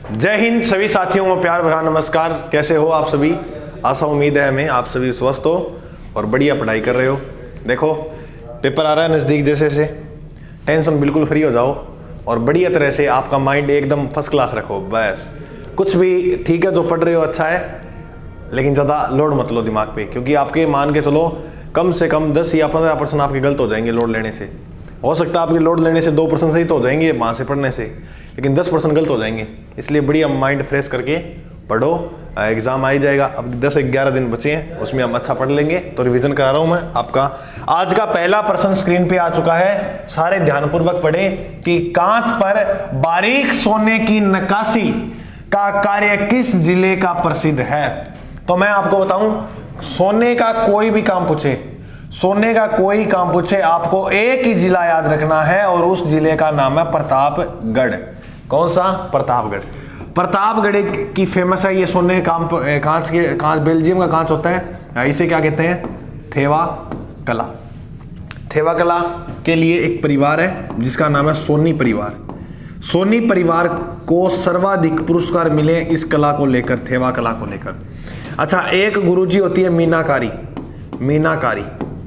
जय हिंद सभी साथियों को प्यार भरा नमस्कार। कैसे हो आप सभी? आशा उम्मीद है हमें आप सभी स्वस्थ हो और बढ़िया पढ़ाई कर रहे हो। देखो पेपर आ रहा है नज़दीक, जैसे से टेंशन बिल्कुल फ्री हो जाओ और बढ़िया तरह से आपका माइंड एकदम फर्स्ट क्लास रखो। बस कुछ भी ठीक है, जो पढ़ रहे हो अच्छा है, लेकिन ज़्यादा लोड मत लो दिमाग पे, क्योंकि आपके मान के चलो कम से कम 10 या 15% आपके गलत हो जाएंगे लोड लेने से। हो सकता है आपके लोड लेने से 2% सही तो हो जाएंगे वहाँ से पढ़ने से, लेकिन 10% गलत हो जाएंगे। इसलिए बढ़िया माइंड फ्रेश करके पढ़ो। एग्ज़ाम आ ही जाएगा, अब 10-11 दिन बचे हैं, उसमें हम अच्छा पढ़ लेंगे। तो रिवीजन करा रहा हूँ मैं आपका। आज का पहला प्रश्न स्क्रीन पे आ चुका है, सारे ध्यानपूर्वक पढ़े कि कांच पर बारीक सोने की नक्काशी का कार्य किस जिले का प्रसिद्ध है। तो मैं आपको बताऊं, सोने का कोई भी काम पूछे, सोने का कोई काम पूछे, आपको एक ही जिला याद रखना है और उस जिले का नाम है प्रतापगढ़। कौन सा? प्रतापगढ़। प्रतापगढ़ की फेमस है ये सोने काम, कांच बेल्जियम का कांच होता है। इसे क्या कहते हैं? थेवा कला। थेवा कला के लिए एक परिवार है जिसका नाम है सोनी परिवार। सोनी परिवार को सर्वाधिक पुरस्कार मिले इस कला को लेकर, थेवा कला को लेकर। अच्छा, एक गुरुजी होती है मीनाकारी। मीनाकारी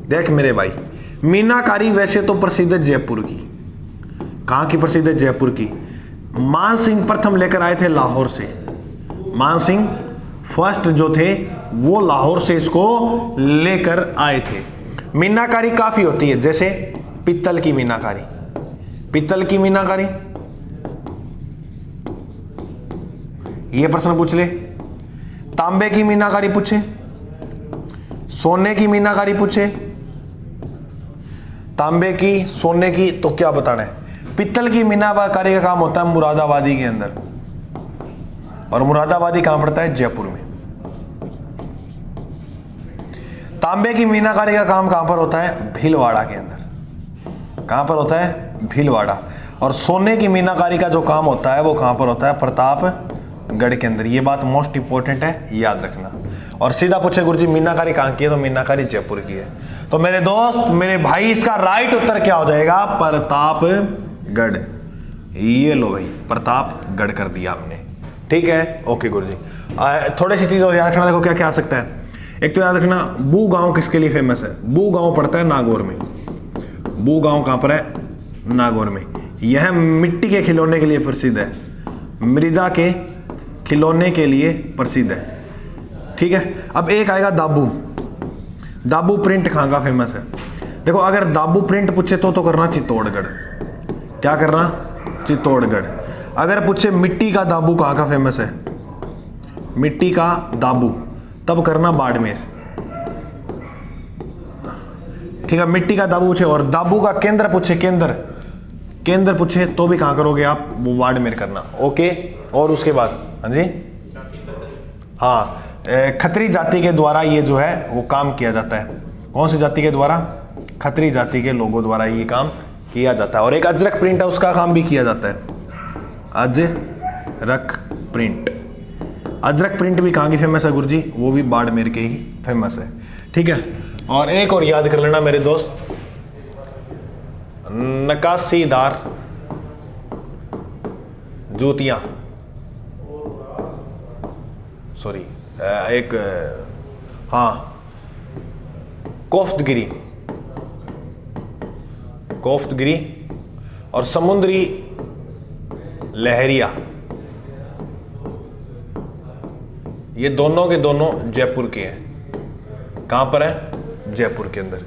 देख मेरे भाई, मीनाकारी वैसे तो प्रसिद्ध है जयपुर की। कहाँ की प्रसिद्ध है? जयपुर की। मान सिंह प्रथम लेकर आए थे लाहौर से। मान सिंह फर्स्ट जो थे वो लाहौर से इसको लेकर आए थे। मीनाकारी काफी होती है, जैसे पित्तल की मीनाकारी। पित्तल की मीनाकारी ये प्रश्न पूछ ले। तांबे की मीनाकारी पूछे, सोने की मीनाकारी पूछे, तांबे की, सोने की, तो क्या बताना है? पित्तल की मीनाकारी का काम होता है मुरादाबादी के अंदर, और मुरादाबादी कहां पड़ता है? जयपुर में। तांबे की मीनाकारी का काम कहां पर होता है? भीलवाड़ा के अंदर। कहां पर होता है? भीलवाड़ा। और सोने की मीनाकारी का जो काम होता है वो कहां पर होता है? प्रतापगढ़ के अंदर। ये बात मोस्ट इंपॉर्टेंट है, याद रखना। और सीधा पूछे गुरुजी मीनाकारी कहां की है, तो मीनाकारी जयपुर की है। तो मेरे दोस्त, मेरे भाई, इसका राइट उत्तर क्या हो जाएगा? प्रतापगढ़। ये लो भाई, प्रतापगढ़ कर दिया हमने। ठीक है, ओके गुरुजी। थोड़ी सी चीज और याद रखना। देखो क्या क्या आ सकता है। एक तो याद रखना, बू गांव किसके लिए फेमस है? बू गांव पड़ता है नागौर में। बू गांव कहां पर है? नागौर में। यह मिट्टी के खिलौने के लिए प्रसिद्ध है, मृदा के खिलौने के लिए प्रसिद्ध है। ठीक है, अब एक आएगा दाबू। दाबू प्रिंट कहाँ का फेमस है? देखो अगर दाबू प्रिंट पूछे तो करना चित्तौड़गढ़। क्या करना? चित्तौड़गढ़। अगर पूछे मिट्टी का दाबू कहाँ का फेमस है? मिट्टी का दाबू, तब करना बाड़मेर। ठीक है, मिट्टी का दाबू पूछे और दाबू का केंद्र पूछे, केंद्र पूछे तो भी कहाँ करोगे आप? वो बाड़मेर करना। ओके, और उसके बाद हाँ जी, हाँ, खत्री जाति के द्वारा ये जो है वो काम किया जाता है। कौन सी जाति के द्वारा? खत्री जाति के लोगों द्वारा ये काम किया जाता है। और एक अजरक प्रिंट है, उसका काम भी किया जाता है। अजरक प्रिंट। अजरक प्रिंट भी कहाँ की फेमस है गुरुजी? वो भी बाड़मेर के ही फेमस है। ठीक है, और एक और याद कर लेना मेरे दोस्त, नक्काशीदार जूतियां, सॉरी एक, हाँ, कोफ्तगिरी और समुद्री लहरिया, ये दोनों के दोनों जयपुर के हैं। कहां पर है? जयपुर के अंदर।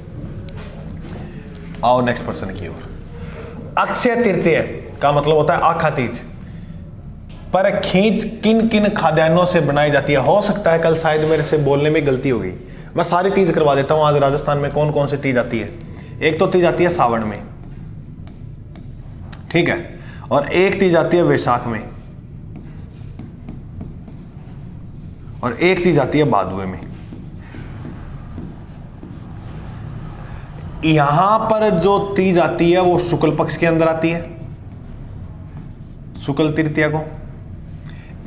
आओ नेक्स्ट पर्सन की ओर। अक्षय तृतीया का मतलब होता है आखा तीज पर खींच किन किन खाद्यान्नों से बनाई जाती है? हो सकता है कल शायद मेरे से बोलने में गलती हो गई, मैं सारी तीज करवा देता हूं। आज राजस्थान में कौन कौन सी तीज आती है? एक तो तीज आती है सावन में, ठीक है, और एक तीज आती है वैशाख में, और एक तीज आती है भादुए में। यहां पर जो तीज आती है वो शुक्ल पक्ष के अंदर आती है, शुक्ल तृतीया को।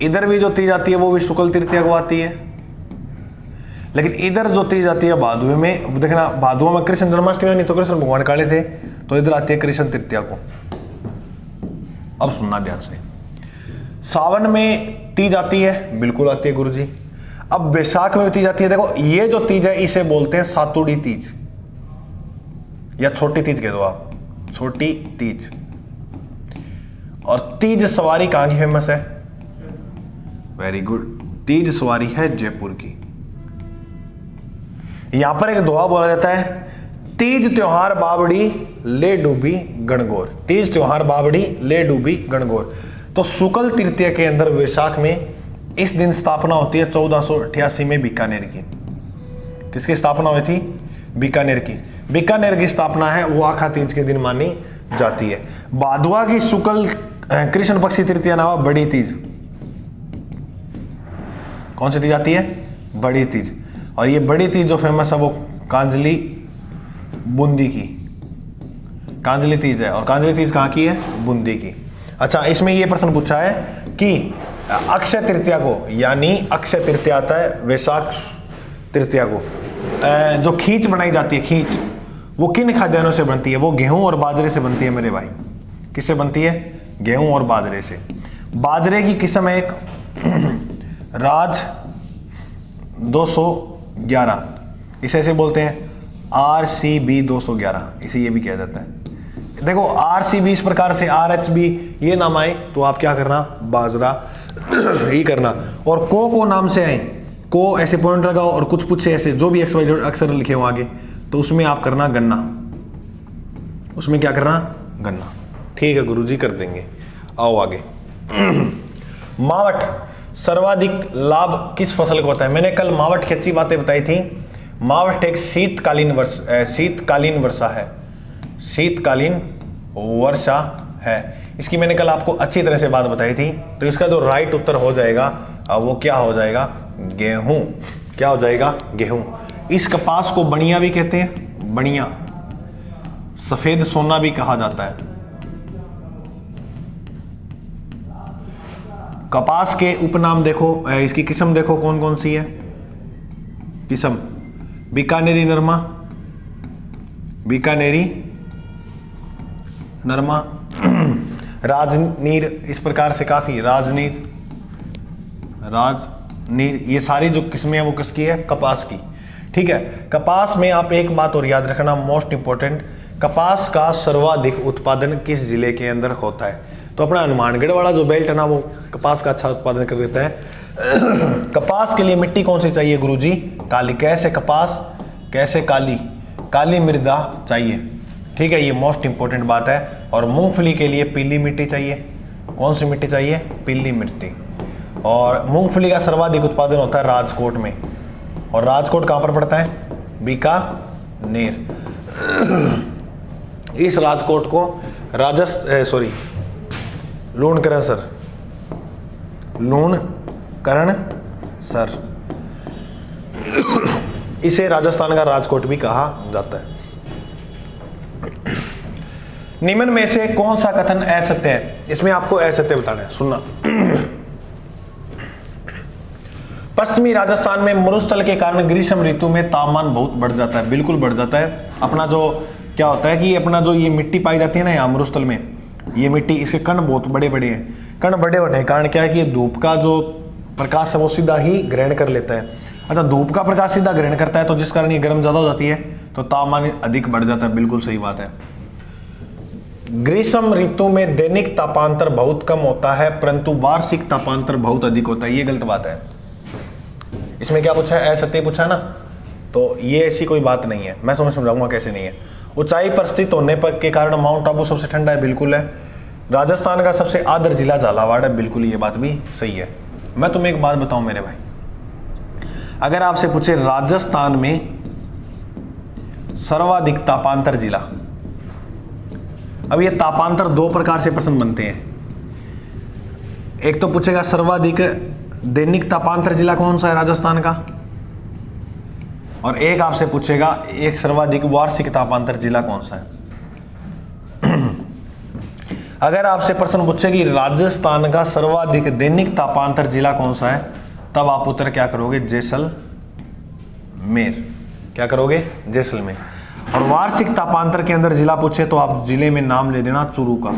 इधर भी जो तीज आती है वो भी शुक्ल तृतीया को आती है, लेकिन इधर जो तीज आती है भादुए में। देखना, भादुआ में कृष्ण जन्माष्टमी, नहीं तो कृष्ण भगवान काले थे, तो इधर आती है कृष्ण तृतीया को। अब सुनना ध्यान से। सावन में तीज आती है, बिल्कुल आती है गुरुजी। अब वैशाख में तीज आती है। देखो ये जो तीज है इसे बोलते हैं सातुड़ी तीज या छोटी तीज कह दो आप, छोटी तीज। और तीज सवारी कहां की फेमस है? वेरी गुड, तीज सवारी है जयपुर की। यहां पर एक दोहा बोला जाता है, तीज त्योहार बावड़ी ले डूबी गणगौर। तीज त्योहार बावड़ी ले डूबी गणगौर। तो शुक्ल तृतीया के अंदर वैशाख में इस दिन स्थापना होती है 1488 में बीकानेर की। किसकी स्थापना हुई थी? बीकानेर की। बीकानेर की स्थापना है वो आखा तीज के दिन मानी जाती है। भादवा की शुक्ल कृष्ण पक्ष की तृतीया नाम बड़ी तीज। कौन सी तीज आती है? बड़ी तीज। और ये बड़ी तीज जो फेमस है वो कांजली बूंदी की कांजली तीज है। और कांजली तीज कहाँ की है? बूंदी की। अच्छा, इसमें ये प्रश्न पूछा है कि अक्षय तृतीया को, यानी अक्षय तृतीया आता है वैशाख तृतीया को, जो खींच बनाई जाती है, खींच, वो किन खाद्यान्नों से बनती है? वो गेहूं और बाजरे से बनती है मेरे भाई। किससे बनती है? गेहूं और बाजरे से। बाजरे की किस्म है एक राज 211, इसे ऐसे बोलते हैं RCB 211, इसे ये भी कहा जाता है। देखो RCB इस प्रकार से, RHB ये नाम आए तो आप क्या करना? बाजरा ही करना। और को नाम से आए, को ऐसे पॉइंट लगाओ और कुछ पूछे ऐसे जो भी XYZ अक्षर लिखे हो आगे, तो उसमें आप करना गन्ना। उसमें क्या करना? गन्ना। ठीक है गुरुजी, कर देंगे। आओ आगे। मावट सर्वाधिक लाभ किस फसल को होता है? मैंने कल मावट की अच्छी बातें बताई थी। मावट एक शीतकालीन वर्षा है। शीतकालीन वर्षा है। इसकी मैंने कल आपको अच्छी तरह से बात बताई थी। तो इसका जो राइट उत्तर हो जाएगा वो क्या हो जाएगा? गेहूं। क्या हो जाएगा? गेहूं। इस कपास को बनिया भी कहते हैं, बनिया। सफेद सोना भी कहा जाता है। कपास के उपनाम देखो, इसकी किस्म देखो कौन कौन सी है। किस्म बीकानेरी नरमा, बीकानेरी नरमा, राजनीर, इस प्रकार से काफी, राजनीर, ये सारी जो किस्में हैं वो किसकी है? कपास की। ठीक है। कपास में आप एक बात और याद रखना, मोस्ट इंपॉर्टेंट, कपास का सर्वाधिक उत्पादन किस जिले के अंदर होता है? तो अपना हनुमानगढ़ वाला जो बेल्ट है ना, वो कपास का अच्छा उत्पादन कर देता है। कपास के लिए मिट्टी कौन सी चाहिए गुरुजी? काली। कैसे कपास? कैसे काली? काली मृदा चाहिए। ठीक है, ये मोस्ट इंपॉर्टेंट बात है। और मूंगफली के लिए पीली मिट्टी चाहिए। कौन सी मिट्टी चाहिए? पीली मिट्टी। और मूंगफली का सर्वाधिक उत्पादन होता है राजकोट में। और राजकोट कहाँ पर पड़ता है? बीकानेर। इस राजकोट को लूणकरण सर, इसे राजस्थान का राजकोट भी कहा जाता है। निम्न में से कौन सा कथन असत्य है? इसमें आपको असत्य बताना है, सुनना। पश्चिमी राजस्थान में मरुस्थल के कारण ग्रीष्म ऋतु में तापमान बहुत बढ़ जाता है। बिल्कुल बढ़ जाता है। अपना जो क्या होता है कि अपना जो ये मिट्टी पाई जाती है ना यहाँ मरुस्थल में, ये मिट्टी, इसके कण बहुत बड़े बड़े हैं। कण बड़े बड़े कारण क्या है कि ये धूप का जो प्रकाश है वो सीधा ही ग्रहण कर लेता है। अच्छा, धूप का प्रकाश सीधा ग्रहण करता है तो जिस कारण ये गर्म ज्यादा हो जाती है तो तापमान अधिक बढ़ जाता है। बिल्कुल सही बात है। ग्रीष्म ऋतु में दैनिक तापांतर बहुत कम होता है परंतु वार्षिक तापांतर बहुत अधिक होता है। ये गलत बात है। इसमें क्या पूछा है? असत्य पूछा है ना, तो ये ऐसी कोई बात नहीं है। मैं समझाऊंगा कैसे नहीं है। ऊंचाई पर स्थित होने पर के कारण माउंट आबू सबसे ठंडा है। बिल्कुल है। राजस्थान का सबसे आदर जिला झालावाड़ है। बिल्कुल ये बात भी सही है। मैं तुम्हें एक बात बताऊं मेरे भाई, अगर आपसे पूछे राजस्थान में सर्वाधिक तापांतर जिला, अब ये तापांतर दो प्रकार से प्रश्न बनते हैं। एक तो पूछेगा सर्वाधिक दैनिक तापांतर जिला कौन सा है राजस्थान का, और एक आपसे पूछेगा एक सर्वाधिक वार्षिक तापांतर जिला कौन सा है। अगर आपसे प्रश्न पूछेगी राजस्थान का सर्वाधिक दैनिक तापांतर जिला कौन सा है, तब आप उत्तर क्या करोगे? जैसलमेर। क्या करोगे? जैसलमेर। और वार्षिक तापांतर के अंदर जिला पूछे तो आप जिले में नाम ले देना चूरू का।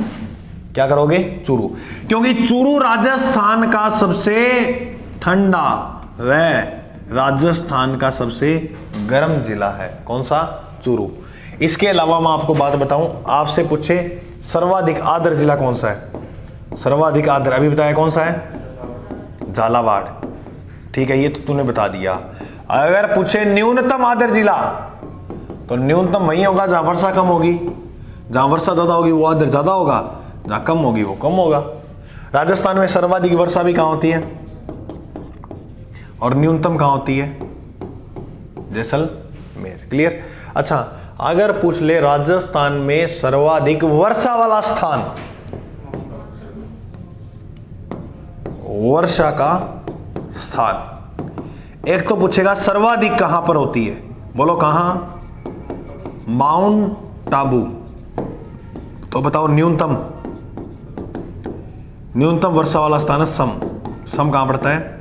क्या करोगे? चूरू, क्योंकि चूरू राजस्थान का सबसे ठंडा व राजस्थान का सबसे गर्म जिला है। कौन सा? चूरू। इसके अलावा मैं आपको बात बताऊं, आपसे पूछे सर्वाधिक आर्द्र जिला कौन सा है? सर्वाधिक आर्द्र अभी बताया कौन सा है? झालावाड़। ठीक है, ये तो तूने बता दिया। अगर पूछे न्यूनतम आर्द्र जिला, तो न्यूनतम वही होगा जहां वर्षा कम होगी। जहां वर्षा ज्यादा होगी वो आर्द्र ज्यादा होगा, जहां कम होगी वो कम होगा। राजस्थान में सर्वाधिक वर्षा भी कहां होती है और न्यूनतम कहां होती है? जैसलमेर। क्लियर? अच्छा, अगर पूछ ले राजस्थान में सर्वाधिक वर्षा वाला स्थान, वर्षा का स्थान, एक तो पूछेगा सर्वाधिक कहां पर होती है, बोलो कहां? माउंट आबू। तो बताओ न्यूनतम वर्षा वाला स्थान है सम कहां पड़ता है?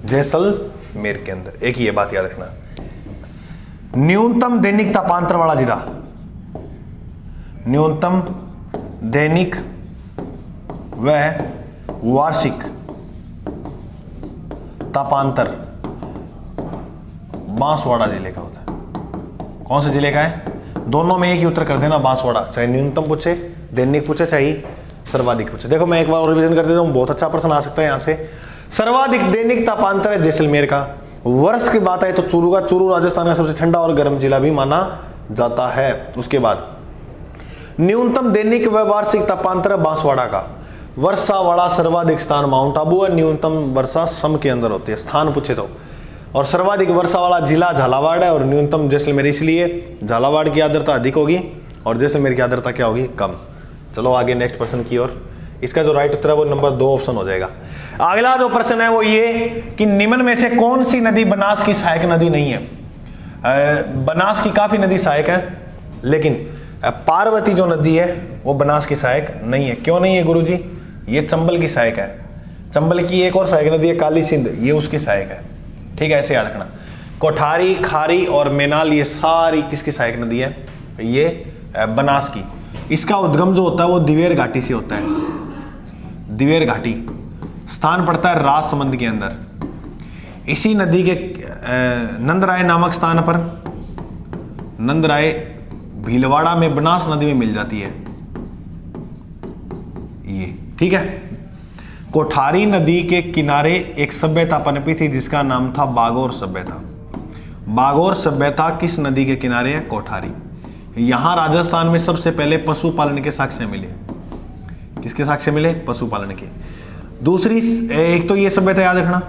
जैसलमेर के अंदर। एक ही ये बात याद रखना। न्यूनतम दैनिक तापांतर वाला जिला, न्यूनतम दैनिक व वार्षिक तापांतर बांसवाड़ा जिले का होता है। कौन से जिले का है? दोनों में एक ही उत्तर कर देना, बांसवाड़ा। चाहे न्यूनतम पूछे, दैनिक पूछे, चाहे सर्वाधिक पूछे। देखो मैं एक बार रिवीजन कर देता हूं, बहुत अच्छा प्रश्न आ सकता है यहां से। सर्वाधिक दैनिक तापांतर है जैसलमेर का। वर्ष की बात है तो चूरू का, चूरू राजस्थान का सबसे ठंडा और गर्म जिला भी माना जाता है। उसके बाद न्यूनतम दैनिक व वार्षिक तापांतर है बांसवाड़ा का। वर्षा वाला सर्वाधिक स्थान माउंट आबू है, न्यूनतम वर्षा सम के अंदर होती है, स्थान पूछे तो। और सर्वाधिक वर्षा वाला जिला झालावाड़ है और न्यूनतम जैसलमेर, इसलिए झालावाड़ की आर्द्रता अधिक होगी और जैसलमेर की आर्द्रता क्या होगी? कम। चलो आगे नेक्स्ट प्रश्न की ओर। इसका जो राइट उत्तर है वो नंबर 2 ऑप्शन हो जाएगा। अगला जो प्रश्न है वो ये कि निम्न में से कौन सी नदी बनास की सहायक नदी नहीं है? बनास की काफी नदी सहायक है, लेकिन पार्वती जो नदी है वो बनास की सहायक नहीं है। क्यों नहीं है गुरुजी? ये चंबल की सहायक है। चंबल की एक और सहायक नदी है काली सिंध, ये उसकी सहायक है। ठीक है, ऐसे याद रखना। कोठारी, खारी और मेनाल ये सारी किसकी सहायक नदी है? ये बनास की। इसका उद्गम जो होता है वो दिवेर घाटी से होता है। दिवेर घाटी स्थान पड़ता है राजसमंद के अंदर। इसी नदी के नंदराय नामक स्थान पर, नंदराय भीलवाड़ा में बनास नदी में मिल जाती है ये। ठीक है, कोठारी नदी के किनारे एक सभ्यता पनपी थी जिसका नाम था बागोर सभ्यता। बागोर सभ्यता किस नदी के किनारे है? कोठारी। यहां राजस्थान में सबसे पहले पशुपालन के साक्ष्य मिले। किसके साक्ष्य मिले? पशुपालन के। दूसरी, एक तो ये सभ्यता याद रखना,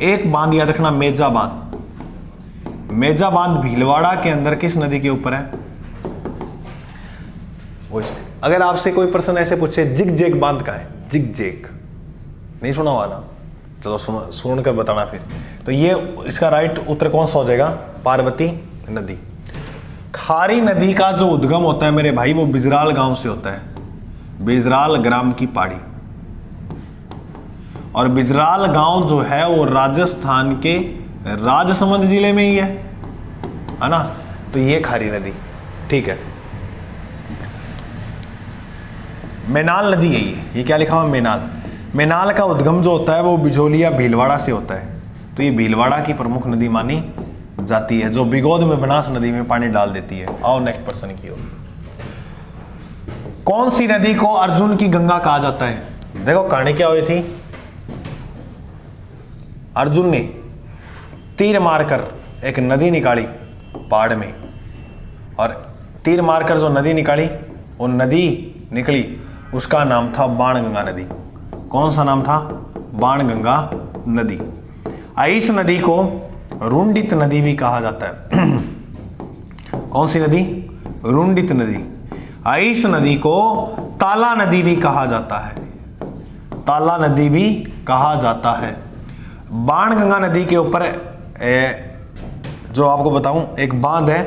एक बांध याद रखना, मेजा बांध। मेजा बांध भीलवाड़ा के अंदर किस नदी के ऊपर है? अगर आपसे कोई प्रश्न ऐसे पूछे जिग-जैग बांध का है, जिग-जैग नहीं सुना हुआ ना? चलो सुनकर बताना फिर। तो ये इसका राइट उत्तर कौन सा हो जाएगा? पार्वती नदी। खारी नदी का जो उद्गम होता है मेरे भाई वो बिजराल गांव से होता है, बिजराल ग्राम की पहाड़ी। और बिजराल गांव जो है वो राजस्थान के राजसमंद जिले में ही है ना? तो ये खारी नदी। ठीक है, मेनाल नदी है ये क्या लिखा हुआ? मेनाल। मेनाल का उद्गम जो होता है वो बिजोलिया भीलवाड़ा से होता है। तो ये भीलवाड़ा की प्रमुख नदी मानी जाती है, जो बिगोद में बनास नदी में पानी डाल देती है। आओ नेक्स्ट प्रश्न की ओर। कौन सी नदी को अर्जुन की गंगा कहा जाता है? देखो कहानी क्या हुई थी, अर्जुन ने तीर मारकर एक नदी निकाली पहाड़ में, और तीर मारकर जो नदी निकाली वो नदी निकली, उसका नाम था बाणगंगा नदी। कौन सा नाम था? बाणगंगा नदी। इस नदी को रुंडित नदी भी कहा जाता है। कौन सी नदी? रुंडित नदी। इस नदी को ताला नदी भी कहा जाता है, ताला नदी भी कहा जाता है। बाणगंगा नदी के ऊपर जो आपको बताऊं एक बांध है,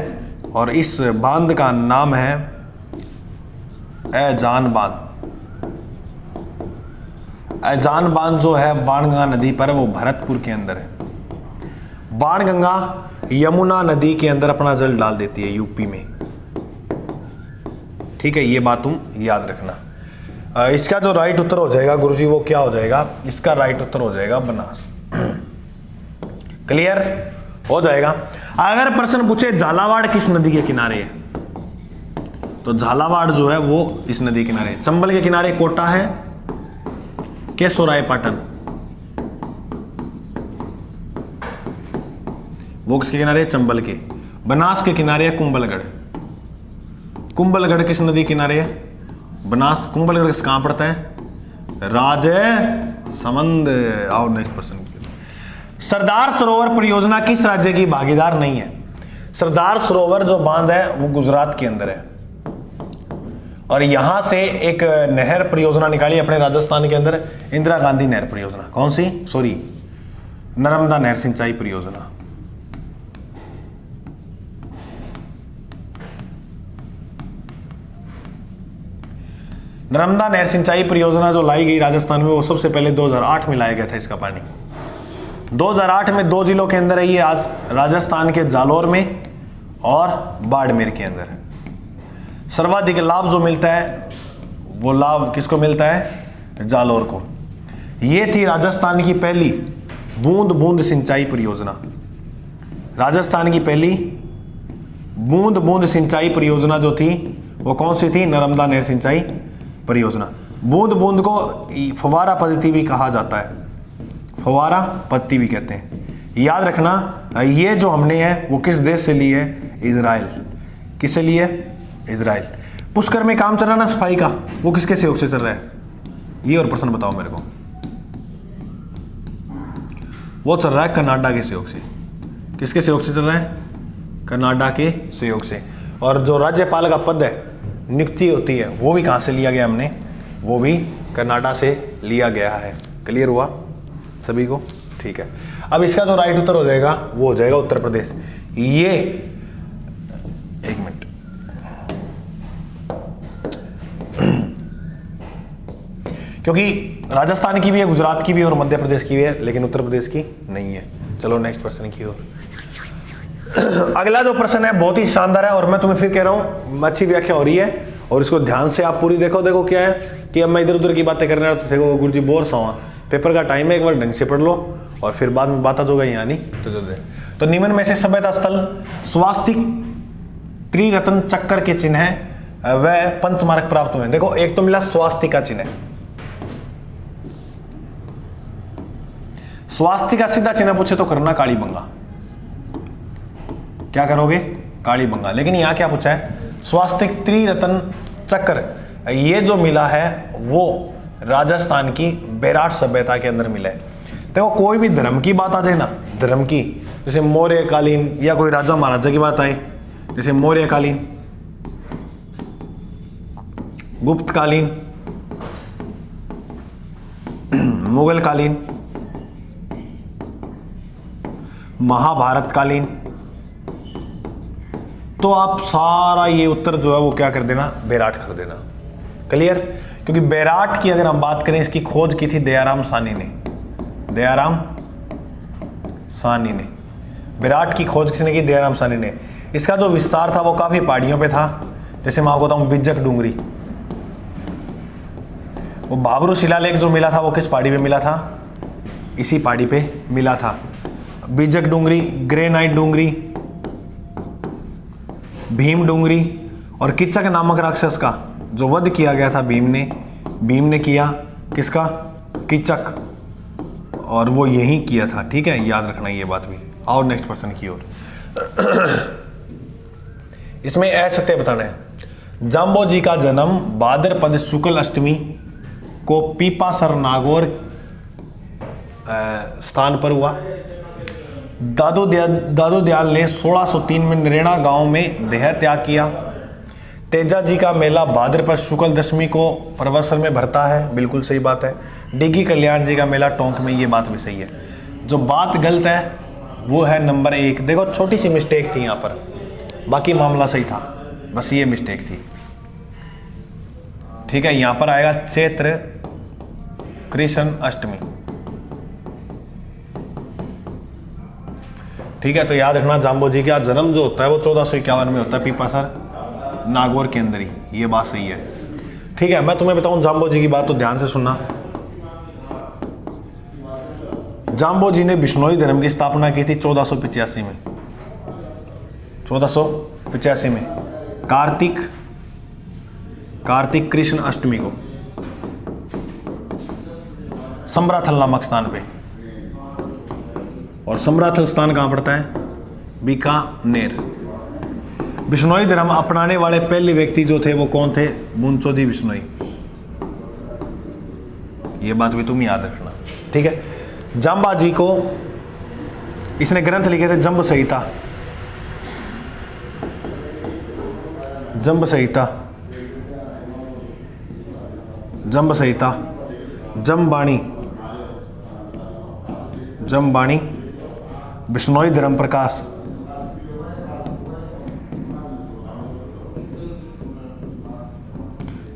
और इस बांध का नाम है ऐजान बांध। ऐजान बांध जो है बाणगंगा नदी पर, वो भरतपुर के अंदर है। बाणगंगा यमुना नदी के अंदर अपना जल डाल देती है यूपी में। ठीक है, ये बात तुम याद रखना। इसका जो राइट उत्तर हो जाएगा गुरुजी वो क्या हो जाएगा, इसका राइट उत्तर हो जाएगा बनास। क्लियर हो जाएगा। अगर प्रश्न पूछे झालावाड़ किस नदी के किनारे है, तो झालावाड़ जो है वो इस नदी के किनारे है। चंबल के किनारे कोटा है, केशोराय पाटन वो किसके किनारे है, चंबल के। बनास के किनारे है कुंभलगढ़। कुंभलगढ़ किस नदी किनारे है, बनास। कुंभलगढ़ कहां पड़ता है, राजसमंद। आओ नेक्स्ट प्रश्न। सरदार सरोवर परियोजना किस राज्य की भागीदार नहीं है। सरदार सरोवर जो बांध है वो गुजरात के अंदर है, और यहां से एक नहर परियोजना निकाली अपने राजस्थान के अंदर, इंदिरा गांधी नहर परियोजना। कौन सी, सॉरी, नर्मदा नहर सिंचाई परियोजना। नर्मदा नहर सिंचाई परियोजना जो लाई गई राजस्थान में, वो सबसे पहले 2008 में लाया गया था इसका पानी। 2008 में 2 जिलों के अंदर है ये, आज राजस्थान के जालोर में और बाड़मेर के अंदर। सर्वाधिक लाभ जो मिलता है वो लाभ किसको मिलता है, जालोर को। ये थी राजस्थान की पहली बूंद बूंद सिंचाई परियोजना। राजस्थान की पहली बूंद बूंद सिंचाई परियोजना जो थी वो कौन सी थी, नर्मदा नहर सिंचाई परियोजना। बूंद बूंद को फवारा पद्धति भी कहा जाता है, फवारा पद्धति भी कहते हैं। याद रखना ये जो हमने है वो किस देश से ली है, इजराइल। किससे ली है, इजराइल। पुष्कर में काम चल रहा ना सफाई का, वो किसके सहयोग से चल रहा है, ये और प्रश्न बताओ मेरे को। वो चल रहा है कनाडा के सहयोग से। किसके सहयोग से चल रहा है, कनाडा के सहयोग से। और जो राज्यपाल का पद है, नियुक्ति होती है, वो भी कहाँ से लिया गया हमने, वो भी कनाडा से लिया गया है। क्लियर हुआ सभी को, ठीक है। अब इसका जो राइट उत्तर हो जाएगा वो हो जाएगा उत्तर प्रदेश। ये एक मिनट, क्योंकि राजस्थान की भी है, गुजरात की भी है और मध्य प्रदेश की भी है, लेकिन उत्तर प्रदेश की नहीं है। चलो नेक्स्ट प्रश्न की ओर। अगला जो प्रश्न है बहुत ही शानदार है, और मैं तुम्हें फिर कह रहा हूं अच्छी व्याख्या हो रही है, और इसको ध्यान से आप पूरी देखो। देखो क्या है कि अब मैं इधर उधर की बातें करने रहा तो देखो गुरुजी बोर सा हुआ, पेपर का टाइम है, एक बार ढंग से पढ़ लो और फिर बाद में बात होगा यहाँ नहीं तो निम्न में से सभ्यता स्थल स्वास्तिक त्रिरत्न चक्कर के चिन्ह है वह पंचमार्क प्राप्त हुए। देखो एक तो मिला स्वास्तिक का चिन्ह, स्वास्तिक का सीधा चिन्ह पूछे तो करना काली बंगा, क्या करोगे, काली बंगा। लेकिन यहां क्या पूछा है, स्वास्तिक त्रिरत्न चक्र, ये जो मिला है वो राजस्थान की बेराट सभ्यता के अंदर मिला है। देखो कोई भी धर्म की बात आ जाए ना, धर्म की, जैसे मौर्य कालीन या कोई राजा महाराजा की बात आए, जैसे मौर्य कालीन, गुप्त कालीन, मुगल कालीन, महाभारत कालीन, तो आप सारा ये उत्तर जो है वो क्या कर देना, बेराट कर देना। क्लियर, क्योंकि बेराट की अगर हम बात करें, इसकी खोज की थी दयाराम साहनी ने। दयाराम साहनी ने बेराट की खोज किसने की, दयाराम साहनी ने। इसका जो विस्तार था वो काफी पहाड़ियों पे था, जैसे मैं आपको बताऊं बिज्जक डूंगरी। वो भाबरू शिलालेख जो मिला था वो किस पहाड़ी पे मिला था, इसी पहाड़ी पे मिला था। बिज्जक डूंगरी, ग्रेनाइट डूंगरी, भीम डूंगरी, और किचक नामक राक्षस का जो वध किया गया था भीम ने किया, किसका, किचक, और वो यही किया था। ठीक है, याद रखना ये बात भी। आओ नेक्स्ट पर्सन की ओर। इसमें असत्य बताना है। जाम्बो जी का जन्म भाद्रपद शुक्ल अष्टमी को पीपासर नागौर स्थान पर हुआ। दादू दयाल ने 1603 में नरेणा गांव में देह त्याग किया। तेजा जी का मेला भाद्रपद शुक्ल दशमी को परवसर में भरता है, बिल्कुल सही बात है। डिग्गी कल्याण जी का मेला टोंक में, ये बात भी सही है। जो बात गलत है वो है नंबर 1। देखो छोटी सी मिस्टेक थी यहाँ पर, बाकी मामला सही था, बस ये मिस्टेक थी। ठीक है, यहाँ पर आएगा चैत्र कृष्ण अष्टमी। ठीक है, तो याद रखना जाम्बो जी का जन्म जो होता है वो 1451 में होता है, पीपासर नागौर के अंदर ही, ये बात सही है। ठीक है, मैं तुम्हें बताऊं जाम्बो जी की बात तो ध्यान से सुनना। जाम्बो जी ने बिश्नोई धर्म की स्थापना की थी 1485 में। 1485 में कार्तिक कृष्ण अष्टमी को समराथल नामक स्थान पे। और समराथल स्थान कहां पड़ता है? बीकानेर। बिश्नोई धर्म अपनाने वाले पहले व्यक्ति जो थे वो कौन थे? मुंचोजी बिश्नोई। ये बात भी तुम याद रखना, ठीक है। जाम्बा जी को इसने ग्रंथ लिखे थे जम्ब संहिता, जम्ब संहिता, जमबाणी, बिश्नोई धर्म प्रकाश,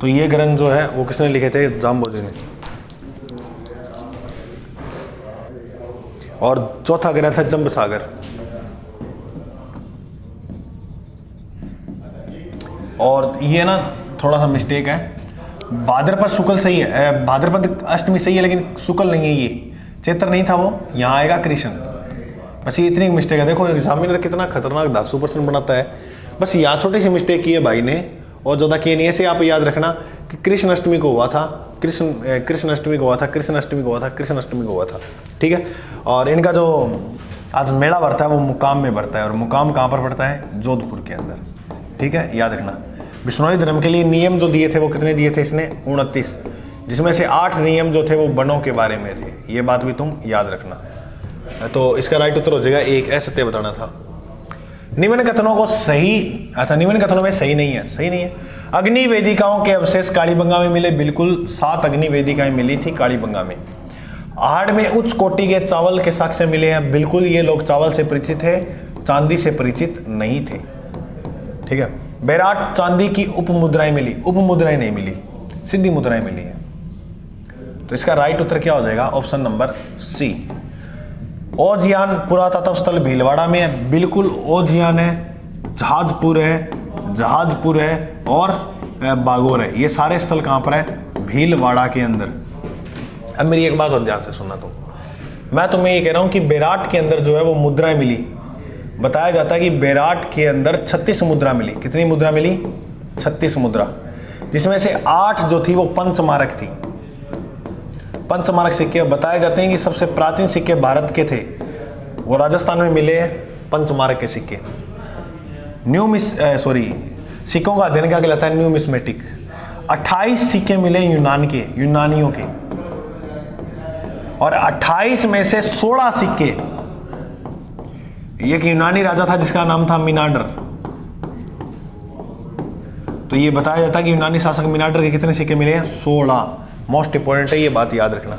तो ये ग्रंथ जो है वो किसने लिखे थे? जाम्बो जी ने। और चौथा ग्रंथ है जम्ब सागर। और ये ना थोड़ा सा मिस्टेक है, भाद्रपद शुक्ल सही है, भाद्रपद अष्टमी सही है, लेकिन शुक्ल नहीं है, ये चैत्र नहीं था, वो यहाँ आएगा कृष्ण। बस ये इतनी मिस्टेक है। देखो एग्जामिनर कितना खतरनाक 100% बनाता है, बस यहाँ छोटी सी मिस्टेक की है भाई ने, और ज़्यादा किए नहीं। ऐसे आप याद रखना कि कृष्ण अष्टमी को हुआ था, कृष्ण अष्टमी को हुआ था, ठीक है। और इनका जो आज मेला भरता है वो मुकाम में भरता है, और मुकाम कहाँ पर पड़ता है? जोधपुर के अंदर, ठीक है, याद रखना। बिश्नोई धर्म के लिए नियम जो दिए थे वो कितने दिए थे इसने? 29, जिसमें से 8 नियम जो थे वो वनों के बारे में थे। ये बात भी तुम याद रखना। तो इसका राइट उत्तर हो जाएगा एक, असत्य बताना था। निम्न कथनों को सही, अच्छा निम्न कथनों में सही नहीं है। अग्नि वेदिकाओं के अवशेष कालीबंगा में मिले, बिल्कुल 7 अग्नि वेदिकाएं मिली थी कालीबंगा में। आहड़ में उच्च कोटि के चावल के साक्ष्य मिले हैं, बिल्कुल ये लोग चावल से परिचित है, चांदी से परिचित नहीं थे, ठीक है। बैराट चांदी की उपमुद्राएं मिली, उपमुद्राएं नहीं मिली, सिद्धि मुद्राएं मिली है। तो इसका राइट उत्तर क्या हो जाएगा? Option number C. ओजियान पुरातत्व स्थल भीलवाड़ा में है, बिल्कुल ओजियान है, जहाजपुर है और बागोर है। ये सारे स्थल कहां पर है? भीलवाड़ा के अंदर। अब मेरी एक बात और ध्यान से सुनना तुम, मैं तुम्हें ये कह रहा हूं कि बैराट के अंदर जो है वो मुद्राएं मिली। बताया जाता है कि बैराट के अंदर 36 मुद्रा मिली। कितनी मुद्रा मिली? 36 मुद्रा, जिसमें से 8 जो थी वो पंचमारक थी। पंचमारक सिक्के बताए जाते हैं कि सबसे प्राचीन सिक्के भारत के थे, वो राजस्थान में मिले हैं पंचमारक के सिक्के। सिक्कों का अध्ययन क्या कहलाता है? न्यूमिस्मेटिक। 28 सिक्के मिले यूनानियों के, और 28 में से 16 सिक्के, एक यूनानी राजा था जिसका नाम था मिनाडर। तो ये बताया जाता है कि यूनानी शासक मिनाडर के कितने सिक्के मिले हैं? 16। मोस्ट इंपॉर्टेंट है, ये बात याद रखना।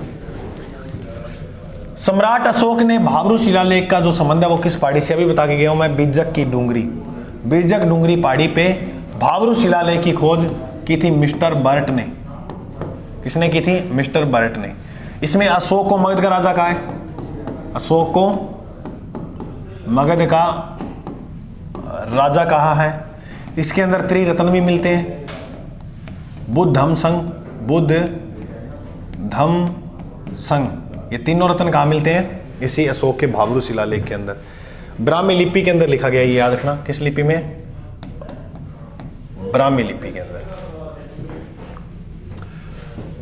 सम्राट अशोक ने भाबरू शिलालेख का जो संबंध है वो किस पहाड़ी से? अभी बता के गया हूं मैं, बिरजक डूंगरी पहाड़ी पे भाबरू शिलालेख की खोज की थी मिस्टर बर्ट ने। किसने की थी? मिस्टर बर्ट ने। इसमें अशोक को मगध का राजा कहा है, अशोक को मगध का राजा कहा है। इसके अंदर त्रिरत्न भी मिलते हैं, बुद्ध धम संग, ये तीनों रत्न कहाँ मिलते हैं? इसी अशोक के भाबरू शिलालेख के अंदर। ब्राह्मी लिपि के अंदर लिखा गया, ये याद रखना। किस लिपि में? ब्राह्मी लिपि के अंदर।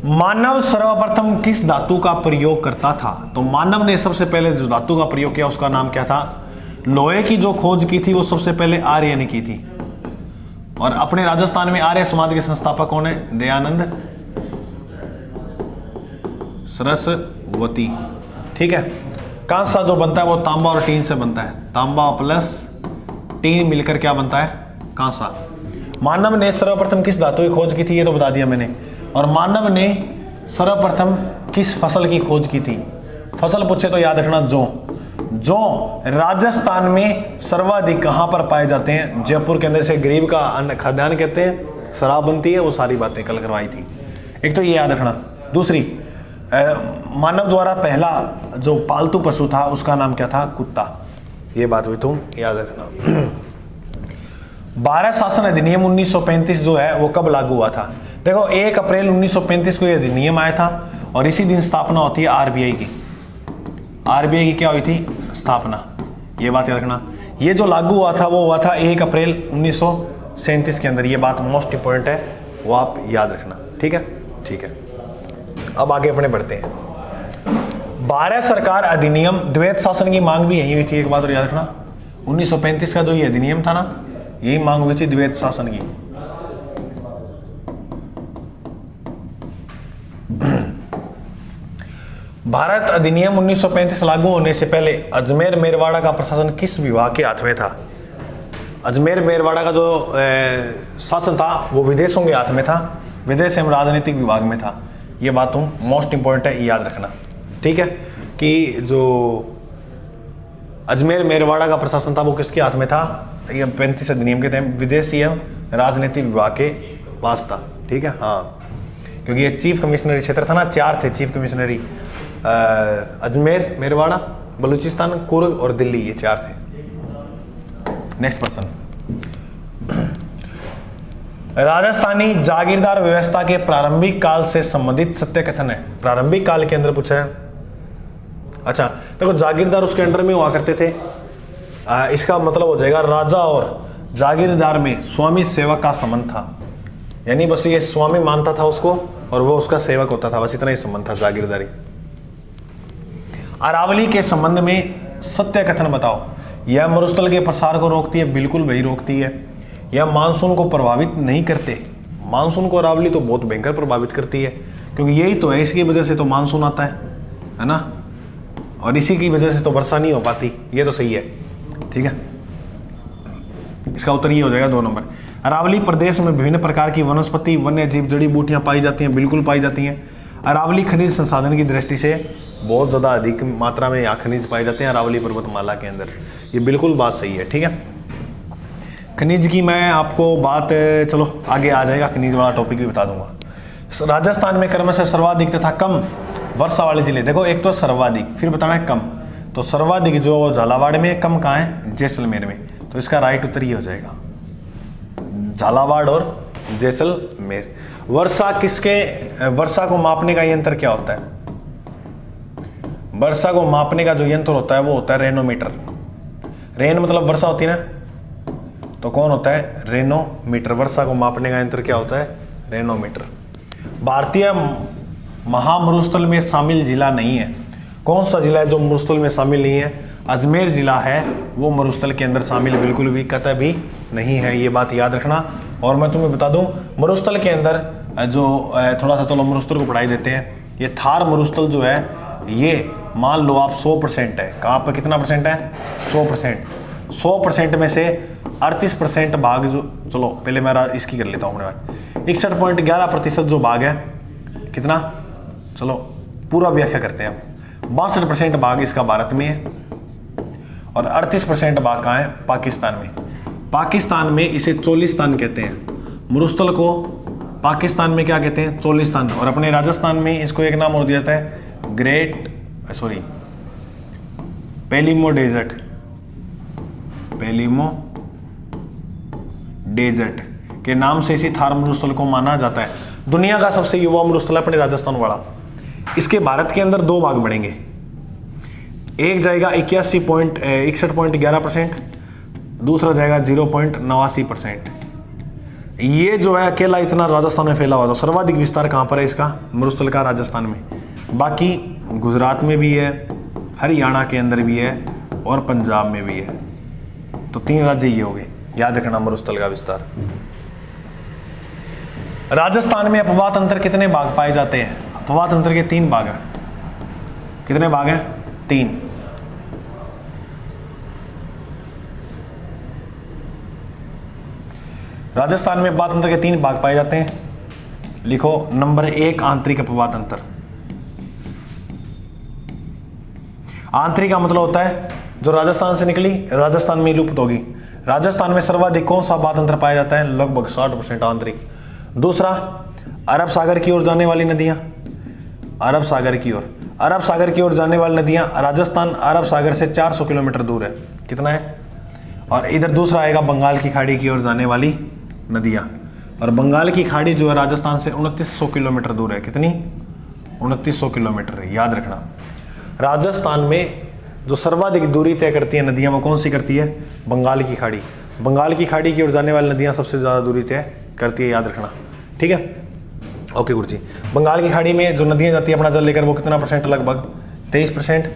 मानव सर्वप्रथम किस धातु का प्रयोग करता था? तो मानव ने सबसे पहले जो धातु का प्रयोग किया उसका नाम क्या था? लोहे की जो खोज की थी वो सबसे पहले आर्य ने की थी। और अपने राजस्थान में आर्य समाज के संस्थापक कौन है? दयानंद सरस्वती, ठीक है। कांसा जो बनता है वो तांबा और टीन से बनता है, तांबा प्लस टीन मिलकर क्या बनता है? कांसा। मानव ने सर्वप्रथम किस धातु की खोज की थी? ये तो बता दिया मैंने। और मानव ने सर्वप्रथम किस फसल की खोज की थी? फसल पूछे तो याद रखना जौ राजस्थान में सर्वाधिक कहां पर पाए जाते हैं? जयपुर के अंदर से गरीब का अन्न खाद्यान्न कहते हैं, शराब बनती है, वो सारी बातें कल करवाई थी। एक तो ये याद रखना। दूसरी, मानव द्वारा पहला जो पालतू पशु था उसका नाम क्या था? कुत्ता। ये बात भी तुम याद रखना। भारत शासन अधिनियम 1935 जो है वो कब लागू हुआ था? देखो 1 अप्रैल 1935 को ये अधिनियम आया था और इसी दिन स्थापना होती है आरबीआई की। आरबीआई की क्या हुई थी? स्थापना। ये बात याद रखना। ये जो लागू हुआ था वो हुआ था 1 अप्रैल 1937 के अंदर। ये बात मोस्ट इंपॉर्टेंट है, वो आप याद रखना। ठीक है, ठीक है। अब आगे अपने बढ़ते हैं। भारत सरकार अधिनियम द्वैत शासन की मांग भी यही हुई थी। एक बात और याद रखना, 1935 का जो ये अधिनियम था ना, यही मांग हुई थी द्वैत शासन की। भारत अधिनियम 1935 लागू होने से पहले अजमेर मेरवाड़ा का प्रशासन किस विभाग के हाथ में था? अजमेर मेरवाड़ा का जो शासन था वो विदेशों के हाथ में था, विदेश एवं राजनीतिक विभाग में था। ये बात तुम मोस्ट इंपॉर्टेंट है, याद रखना। ठीक है, कि जो अजमेर मेरवाड़ा का प्रशासन था वो किसके हाथ में था? ये 35 अधिनियम के तहत विदेश एवं राजनीतिक विभाग के पास था। ठीक है, हाँ, क्योंकि ये चीफ कमिश्नरी क्षेत्र था ना, 4 थे चीफ कमिश्नरी, अजमेर, मेरवाड़ा, बलूचिस्तान, कुर्ग और दिल्ली, ये 4 थे। नेक्स्ट प्रश्न, राजस्थानी जागीरदार व्यवस्था के प्रारंभिक काल से संबंधित सत्य कथन है। प्रारंभिक काल के अंदर पूछा है। अच्छा देखो, जागीरदार उसके अंडर में हुआ करते थे। इसका मतलब हो जाएगा राजा और जागीरदार में स्वामी सेवक का संबंध था, यानी बस ये स्वामी मानता था उसको और वो उसका सेवक होता था, बस इतना ही संबंध था जागीरदारी। अरावली के संबंध में सत्य कथन बताओ। यह मरुस्थल के प्रसार को रोकती है, बिल्कुल वही रोकती है। यह मानसून को प्रभावित नहीं करते। मानसून को अरावली तो बहुत भयंकर प्रभावित करती है, क्योंकि यही तो है, इसकी वजह से तो मानसून आता है ना, और इसी की वजह से तो वर्षा नहीं हो पाती। ये तो सही है। ठीक है, इसका उत्तर ये हो जाएगा 2 नंबर। अरावली प्रदेश में विभिन्न प्रकार की वनस्पति, वन्य जीव, जड़ी बूटियां पाई जाती हैं, बिल्कुल पाई जाती हैं। अरावली खनिज संसाधन की दृष्टि से बहुत ज़्यादा अधिक मात्रा में यहाँ खनिज पाए जाते हैं अरावली पर्वतमाला के अंदर। ये बिल्कुल बात सही है। ठीक है, खनिज की मैं आपको बात, चलो आगे आ जाएगा, खनिज वाला टॉपिक भी बता दूंगा। राजस्थान में क्रमशः सर्वाधिक तथा कम वर्षा वाले जिले, देखो एक तो सर्वाधिक, फिर बताना है कम। तो सर्वाधिक जो झालावाड़ में, कम कहाँ है? जैसलमेर में। तो इसका राइट उत्तर ये हो जाएगा, झालावाड़ और जैसलमेर। वर्षा किसके, वर्षा को मापने का यंत्र क्या होता है? वर्षा को मापने का जो यंत्र होता है वो होता है रेनोमीटर। रेन मतलब वर्षा होती है ना, तो कौन होता है? रेनोमीटर। वर्षा को मापने का यंत्र क्या होता है? रेनोमीटर। भारतीय महामरुस्थल में शामिल जिला नहीं है। कौन सा जिला है जो मरुस्थल में शामिल नहीं है? अजमेर जिला है, वो मरुस्थल के अंदर शामिल बिल्कुल भी कतई भी नहीं है। ये बात याद रखना। और मैं तुम्हें बता दूं, मरुस्थल के अंदर जो थोड़ा सा चलो मरुस्थल को पढ़ाई देते हैं। ये थार मरुस्थल जो है, ये मान लो आप 100% है। कहाँ पर कितना परसेंट है? 100%। 100% में से 38% भाग जो, चलो पहले मैं इसकी कर लेता हूँ अपने बात, 61.11% जो भाग है, कितना, चलो पूरा व्याख्या करते हैं। 62% भाग इसका भारत में है और 38% भाग कहाँ है? पाकिस्तान में। पाकिस्तान में इसे चोलिस्तान कहते हैं। मरुस्थल को पाकिस्तान में क्या कहते हैं? चोलिस्तान। और अपने राजस्थान में इसको एक नाम और दिया जाता है, पेलिमो डेजर्ट। पेलिमो डेजर्ट के नाम से इसी थार मरुस्थल को माना जाता है। दुनिया का सबसे युवा मरुस्थल अपने राजस्थान वाला। इसके भारत के अंदर 2 भाग बढ़ेंगे। एक जाएगा 61.11%, दूसरा जाएगा 0.89%। ये जो है अकेला इतना राजस्थान में फैला हुआ था। सर्वाधिक विस्तार कहाँ पर है इसका? मरुस्थल का राजस्थान में। बाकी गुजरात में भी है, हरियाणा के अंदर भी है और पंजाब में भी है। तो 3 राज्य ये हो गए, याद रखना मरुस्थल का विस्तार। राजस्थान में अपवाह तंत्र कितने भाग पाए जाते हैं? अपवाह तंत्र के 3 भाग हैं। कितने भाग हैं? 3। राजस्थान में अपवाह तंत्र के 3 भाग पाए जाते हैं। लिखो, नंबर 1 आंतरिक अपवाह तंत्र। आंतरिक का मतलब होता है जो राजस्थान से निकली राजस्थान में लुप्त होगी। राजस्थान में सर्वाधिक कौन सा अपवाह तंत्र पाया जाता है? लगभग 60% आंतरिक। दूसरा, अरब सागर की ओर जाने वाली नदियां। अरब सागर की ओर जाने वाली नदियां, राजस्थान अरब सागर से 400 किलोमीटर दूर है। कितना है? और इधर दूसरा आएगा बंगाल की खाड़ी की ओर जाने वाली नदियां। और बंगाल की खाड़ी जो है राजस्थान से 2900 किलोमीटर दूर है। कितनी? 2900 किलोमीटर है, याद रखना। राजस्थान में जो सर्वाधिक दूरी तय करती है नदियाँ, वो कौन सी करती है? बंगाल की खाड़ी। बंगाल की खाड़ी की ओर जाने वाली नदियाँ सबसे ज़्यादा दूरी तय करती है, याद रखना, ठीक है। ओके गुरु जी। बंगाल की खाड़ी में जो नदियाँ जाती है अपना जल लेकर, वो कितना परसेंट? लगभग 23%।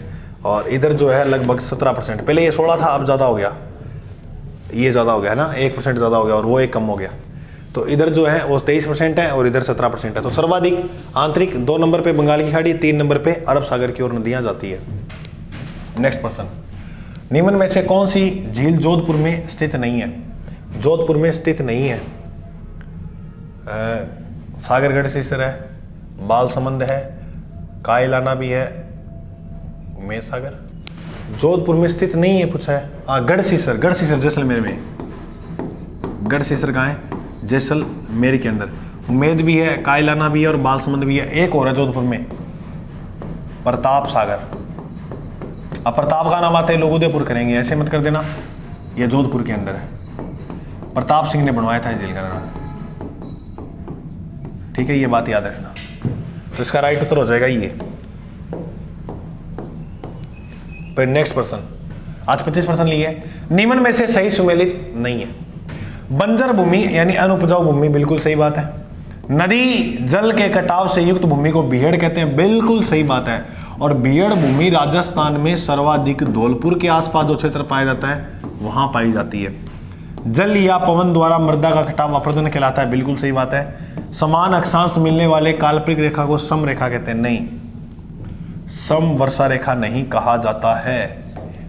और इधर जो है लगभग 17%। पहले ये 16 था, अब ज़्यादा हो गया, ये ज़्यादा हो गया है ना, 1% ज़्यादा हो गया और वो एक कम हो गया। तो इधर जो है वो 23% है और इधर 17% है। तो सर्वाधिक आंतरिक 2 नंबर पे बंगाल की खाड़ी, 3 नंबर पे अरब सागर की ओर नदियाँ जाती है। नेक्स्ट पर्सन, निम्न में से कौन सी झील जोधपुर में स्थित नहीं है? जोधपुर में स्थित नहीं है। सागरगढ़ सीसर है, बालसमंद है, कायलाना भी है, उमेश सागर। जोधपुर में स्थित नहीं है पूछा है। हाँ, गढ़ सीसर, गढ़ सीसर जैसलमेर में। गढ़ सीसर कहाँ है? जैसलमेर के अंदर। उमेद भी है, कायलाना भी है और बालसमंद भी है। एक और है जोधपुर में, प्रताप सागर। अब प्रताप का नाम आते ही लोग उदयपुर करेंगे, ऐसे मत कर देना, ये जोधपुर के अंदर है। प्रताप सिंह ने बनवाया था झील का नाम, ठीक है, ये बात याद रखना। तो इसका राइट उत्तर हो जाएगा ये। फिर नेक्स्ट पर्सन, आज 25% लिए। निम्न में से सही सुमेलित नहीं है। बंजर भूमि यानी अनुपजाऊ भूमि, बिल्कुल सही बात है। नदी जल के कटाव से युक्त भूमि को बीहड़ कहते हैं, बिल्कुल सही बात है। और बीहड़ भूमि राजस्थान में सर्वाधिक धौलपुर के आसपास जो क्षेत्र पाया जाता है वहां पाई जाती है। जल या पवन द्वारा मृदा का कटाव अपर्दन कहलाता है, बिल्कुल सही बात है। समान अक्षांश मिलने वाले काल्पनिक रेखा को सम रेखा कहते हैं, नहीं, सम वर्षा रेखा नहीं कहा जाता है।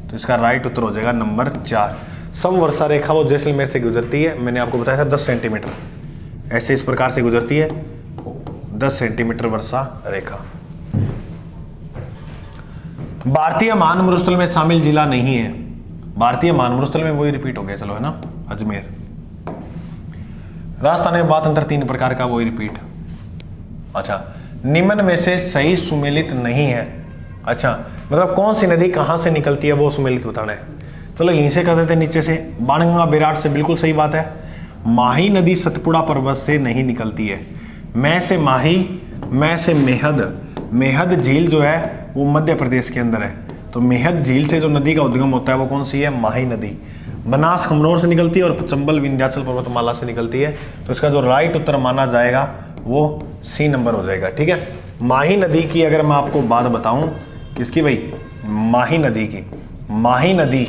तो इसका राइट उत्तर हो जाएगा नंबर 4। सम वर्षा रेखा वो जैसलमेर से गुजरती है, मैंने आपको बताया था 10 सेंटीमीटर, ऐसे इस प्रकार से गुजरती है 10 सेंटीमीटर वर्षा रेखा। भारतीय महामरुस्थल में शामिल जिला नहीं है। भारतीय महामरुस्थल में वही रिपीट हो गया, चलो है ना, अजमेर। राजस्थान में बात अंतर 3 प्रकार का, वही रिपीट। अच्छा, निम्न में से सही सुमेलित नहीं है। अच्छा, मतलब कौन सी नदी कहां से निकलती है वो सुमेलित बताना है। चलो यहीं से कर देते हैं, नीचे से। बाणगंगा बेराट से, बिल्कुल सही बात है। माही नदी सतपुड़ा पर्वत से नहीं निकलती है। मैं से माही, मैं से मेहद। मेहद झील जो है वो मध्य प्रदेश के अंदर है। तो मेहद झील से जो नदी का उद्गम होता है वो कौन सी है? माही नदी। बनास खमनोर से निकलती है और चंबल विंध्याचल पर्वतमाला से निकलती है। तो इसका जो राइट उत्तर माना जाएगा वो सी नंबर हो जाएगा, ठीक है। माही नदी की अगर मैं आपको बात बताऊं, किसकी भाई? माही नदी की। माही नदी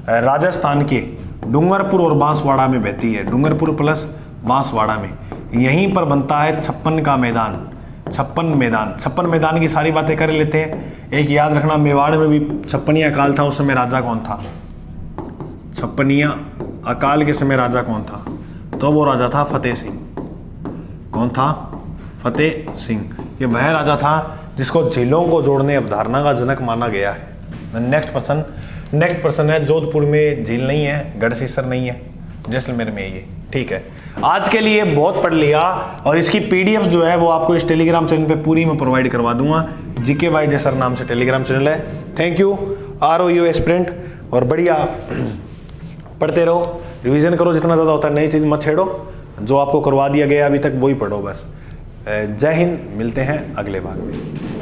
राजस्थान के डूंगरपुर और बांसवाड़ा में बहती है। डूंगरपुर प्लस बांसवाड़ा में, यहीं पर बनता है 56 का मैदान। 56 मैदान की सारी बातें कर लेते हैं। एक याद रखना, मेवाड़ में भी 56 अकाल था, उस समय राजा कौन था? 56 अकाल के समय राजा कौन था? तो वो राजा था फतेह सिंह। कौन था? फतेह सिंह। ये वह राजा था जिसको झीलों को जोड़ने अवधारणा का जनक माना गया है। नेक्स्ट पर्सन है, जोधपुर में झील नहीं है, गढ़सीसर नहीं है, जैसलमेर में ये, ठीक है। आज के लिए बहुत पढ़ लिया और इसकी पीडीएफ जो है वो आपको इस टेलीग्राम चैनल पे पूरी मैं प्रोवाइड करवा दूंगा। जीके बाय जय सर नाम से टेलीग्राम चैनल है। थैंक यू ROU एस्पिरेंट, और बढ़िया पढ़ते रहो, रिवीजन करो जितना ज़्यादा होता है, नई चीज़ मत छेड़ो, जो आपको करवा दिया गया अभी तक वही पढ़ो बस। जय हिंद, मिलते हैं अगले भाग में।